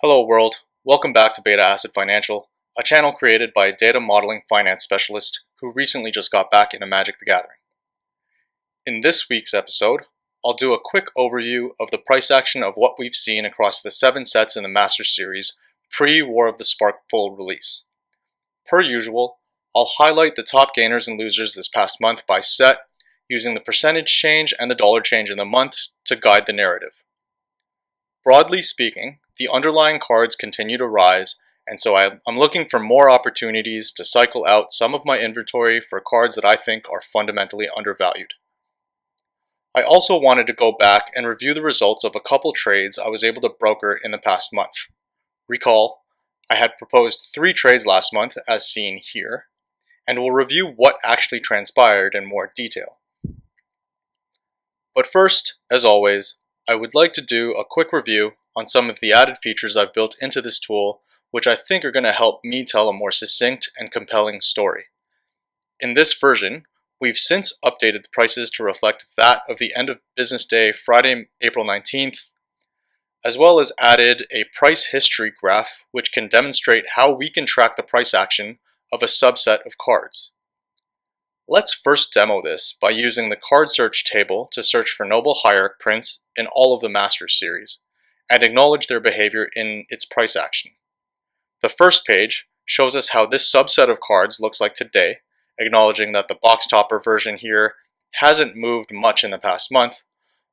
Hello world, welcome back to Beta Acid Financial, a channel created by a data modeling finance specialist who recently just got back into Magic the Gathering. In this week's episode, I'll do a quick overview of the price action of what we've seen across the 7 sets in the Masters series pre-War of the Spark full release. Per usual, I'll highlight the top gainers and losers this past month by set, using the percentage change and the dollar change in the month to guide the narrative. Broadly speaking, the underlying cards continue to rise, and so I'm looking for more opportunities to cycle out some of my inventory for cards that I think are fundamentally undervalued. I also wanted to go back and review the results of a couple trades I was able to broker in the past month. Recall, I had proposed 3 trades last month as seen here, and we'll review what actually transpired in more detail. But first, as always, I would like to do a quick review on some of the added features I've built into this tool, which I think are going to help me tell a more succinct and compelling story. In this version, we've since updated the prices to reflect that of the end of business day Friday, April 19th, as well as added a price history graph which can demonstrate how we can track the price action of a subset of cards. Let's first demo this by using the card search table to search for Noble Hierarch prints in all of the Masters series, and acknowledge their behavior in its price action. The first page shows us how this subset of cards looks like today, acknowledging that the box topper version here hasn't moved much in the past month,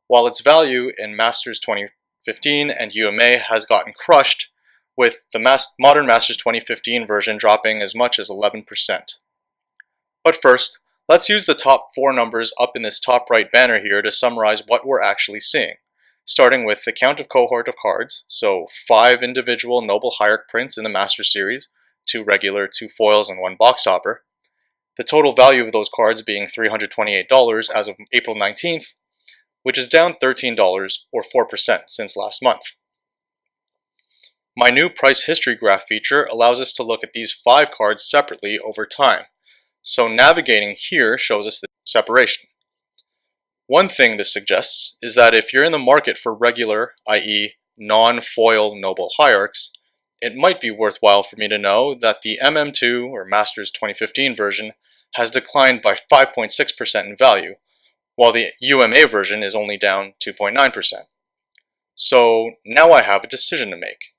while its value in Masters 2015 and UMA has gotten crushed, with the modern Masters 2015 version dropping as much as 11%. But first, let's use the top 4 numbers up in this top right banner here to summarize what we're actually seeing, starting with the count of cohort of cards, so 5 individual Noble Hierarch prints in the Master Series, 2 regular, 2 foils, and 1 box topper, the total value of those cards being $328 as of April 19th, which is down $13 or 4% since last month. My new price history graph feature allows us to look at these 5 cards separately over time. So navigating here shows us the separation. One thing this suggests is that if you're in the market for regular, i.e. non-foil Noble Hierarchs, it might be worthwhile for me to know that the MM2 or Masters 2015 version has declined by 5.6% in value, while the UMA version is only down 2.9%. So now I have a decision to make.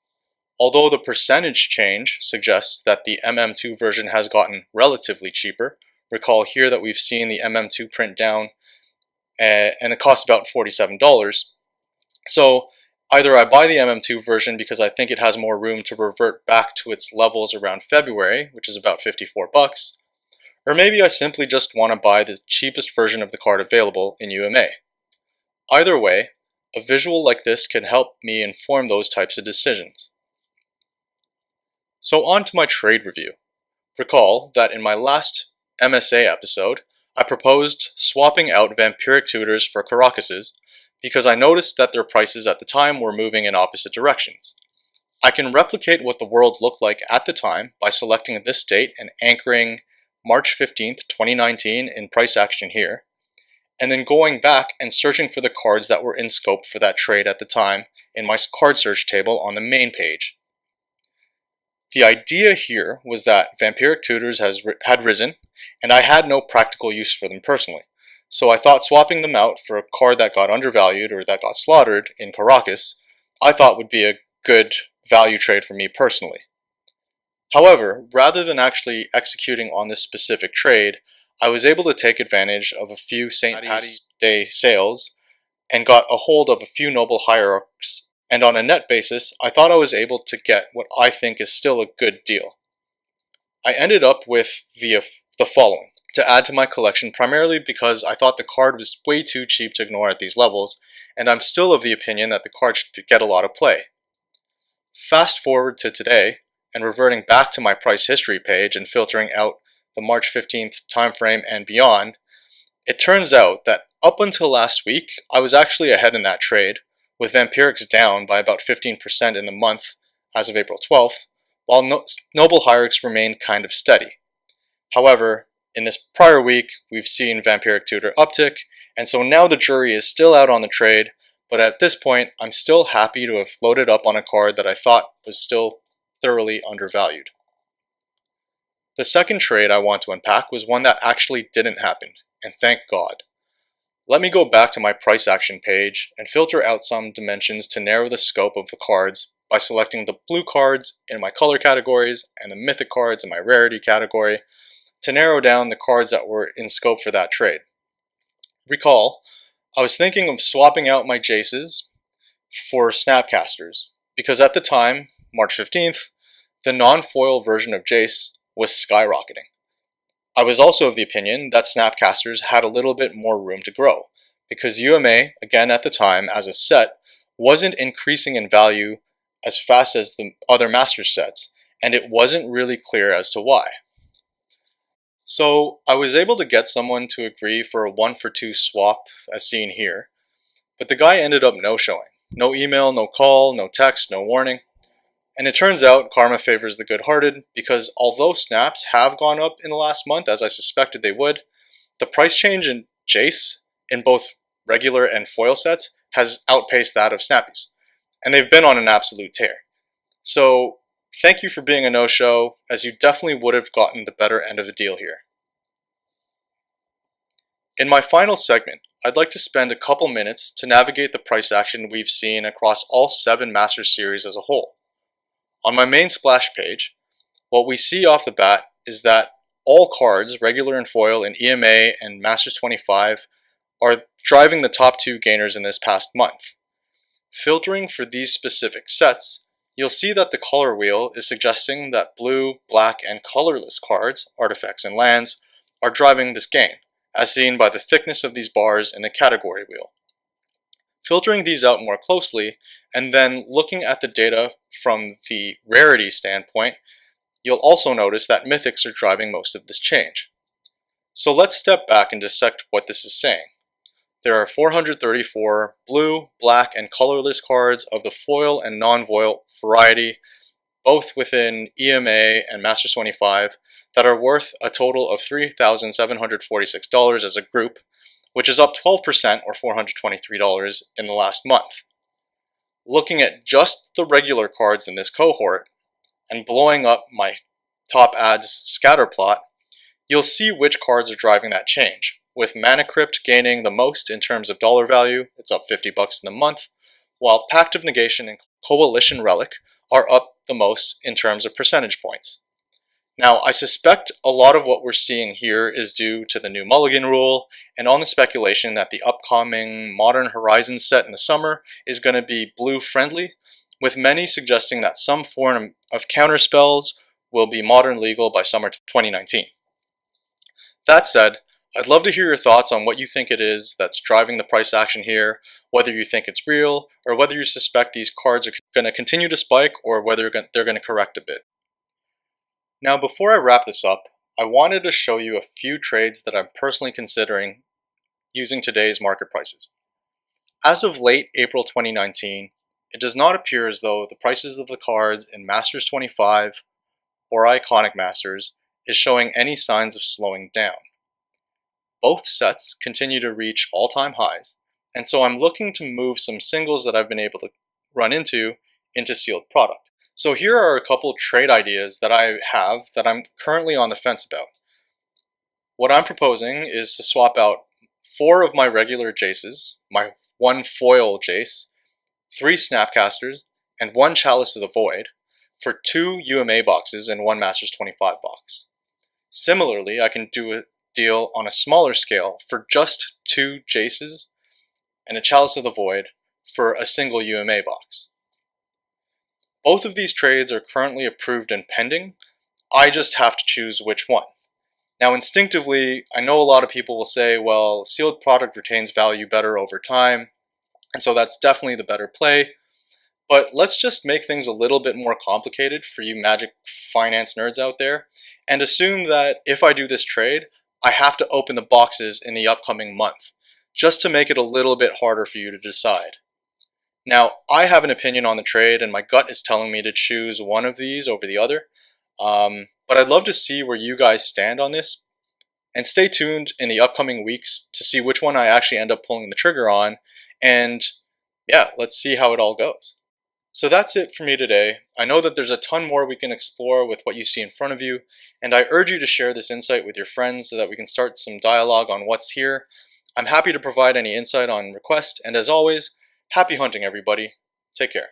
Although the percentage change suggests that the MM2 version has gotten relatively cheaper, recall here that we've seen the MM2 print down and it costs about $47. So either I buy the MM2 version because I think it has more room to revert back to its levels around February, which is about $54, or maybe I simply just want to buy the cheapest version of the card available in UMA. Either way, a visual like this can help me inform those types of decisions. So on to my trade review. Recall that in my last MSA episode, I proposed swapping out Vampiric Tutors for Karakas because I noticed that their prices at the time were moving in opposite directions. I can replicate what the world looked like at the time by selecting this date and anchoring March 15th, 2019 in price action here, and then going back and searching for the cards that were in scope for that trade at the time in my card search table on the main page. The idea here was that Vampiric Tutors had risen, and I had no practical use for them personally, so I thought swapping them out for a card that got undervalued or that got slaughtered in Karakas, I thought would be a good value trade for me personally. However, rather than actually executing on this specific trade, I was able to take advantage of a few St. Paddy's Day sales and got a hold of a few Noble Hierarchs, and on a net basis, I thought I was able to get what I think is still a good deal. I ended up with the following to add to my collection, primarily because I thought the card was way too cheap to ignore at these levels, and I'm still of the opinion that the card should get a lot of play. Fast forward to today, and reverting back to my price history page and filtering out the March 15th timeframe and beyond, it turns out that up until last week, I was actually ahead in that trade, with Vampirics down by about 15% in the month as of April 12th, while Noble Hierarchs remained kind of steady. However, in this prior week, we've seen Vampiric Tutor uptick, and so now the jury is still out on the trade, but at this point, I'm still happy to have loaded up on a card that I thought was still thoroughly undervalued. The second trade I want to unpack was one that actually didn't happen, and thank God. Let me go back to my price action page and filter out some dimensions to narrow the scope of the cards by selecting the blue cards in my color categories and the mythic cards in my rarity category to narrow down the cards that were in scope for that trade. Recall, I was thinking of swapping out my Jaces for Snapcasters because at the time, March 15th, the non-foil version of Jace was skyrocketing. I was also of the opinion that Snapcasters had a little bit more room to grow because UMA, again at the time as a set, wasn't increasing in value as fast as the other Masters sets, and it wasn't really clear as to why. So I was able to get someone to agree for a 1-for-2 swap as seen here, but the guy ended up no-showing. No email, no call, no text, no warning. And it turns out karma favors the good-hearted because although snaps have gone up in the last month as I suspected they would, the price change in Jace in both regular and foil sets has outpaced that of snappies. And they've been on an absolute tear. So thank you for being a no-show, as you definitely would have gotten the better end of the deal here. In my final segment, I'd like to spend a couple minutes to navigate the price action we've seen across all 7 Masters series as a whole. On my main splash page, what we see off the bat is that all cards, regular and foil in EMA and Masters 25, are driving the top 2 gainers in this past month. Filtering for these specific sets, you'll see that the color wheel is suggesting that blue, black, and colorless cards, artifacts, and lands are driving this gain, as seen by the thickness of these bars in the category wheel. Filtering these out more closely, and then looking at the data from the rarity standpoint, you'll also notice that mythics are driving most of this change. So let's step back and dissect what this is saying. There are 434 blue, black, and colorless cards of the foil and non-foil variety, both within EMA and Masters 25, that are worth a total of $3,746 as a group, which is up 12% or $423 in the last month. Looking at just the regular cards in this cohort, and blowing up my top adds scatter plot, you'll see which cards are driving that change, with Mana Crypt gaining the most in terms of dollar value, it's up $50 in the month, while Pact of Negation and Coalition Relic are up the most in terms of percentage points. Now, I suspect a lot of what we're seeing here is due to the new Mulligan rule, and on the speculation that the upcoming Modern Horizons set in the summer is going to be blue friendly, with many suggesting that some form of counterspells will be modern legal by summer 2019. That said, I'd love to hear your thoughts on what you think it is that's driving the price action here, whether you think it's real, or whether you suspect these cards are going to continue to spike, or whether they're going to correct a bit. Now, before I wrap this up, I wanted to show you a few trades that I'm personally considering using today's market prices. As of late April 2019, it does not appear as though the prices of the cards in Masters 25 or Iconic Masters is showing any signs of slowing down. Both sets continue to reach all-time highs, and so I'm looking to move some singles that I've been able to run into sealed product. So here are a couple trade ideas that I have that I'm currently on the fence about. What I'm proposing is to swap out 4 of my regular Jaces, my 1 foil Jace, 3 Snapcasters, and 1 Chalice of the Void for 2 UMA boxes and 1 Masters 25 box. Similarly, I can do a deal on a smaller scale for just 2 Jaces and a Chalice of the Void for a single UMA box. Both of these trades are currently approved and pending. I just have to choose which one. Now, instinctively, I know a lot of people will say, well, sealed product retains value better over time, and so that's definitely the better play. But let's just make things a little bit more complicated for you Magic finance nerds out there, and assume that if I do this trade, I have to open the boxes in the upcoming month, just to make it a little bit harder for you to decide. Now, I have an opinion on the trade, and my gut is telling me to choose one of these over the other, but I'd love to see where you guys stand on this, and stay tuned in the upcoming weeks to see which one I actually end up pulling the trigger on, and yeah, let's see how it all goes. So that's it for me today. I know that there's a ton more we can explore with what you see in front of you, and I urge you to share this insight with your friends so that we can start some dialogue on what's here. I'm happy to provide any insight on request, and as always, happy hunting everybody. Take care.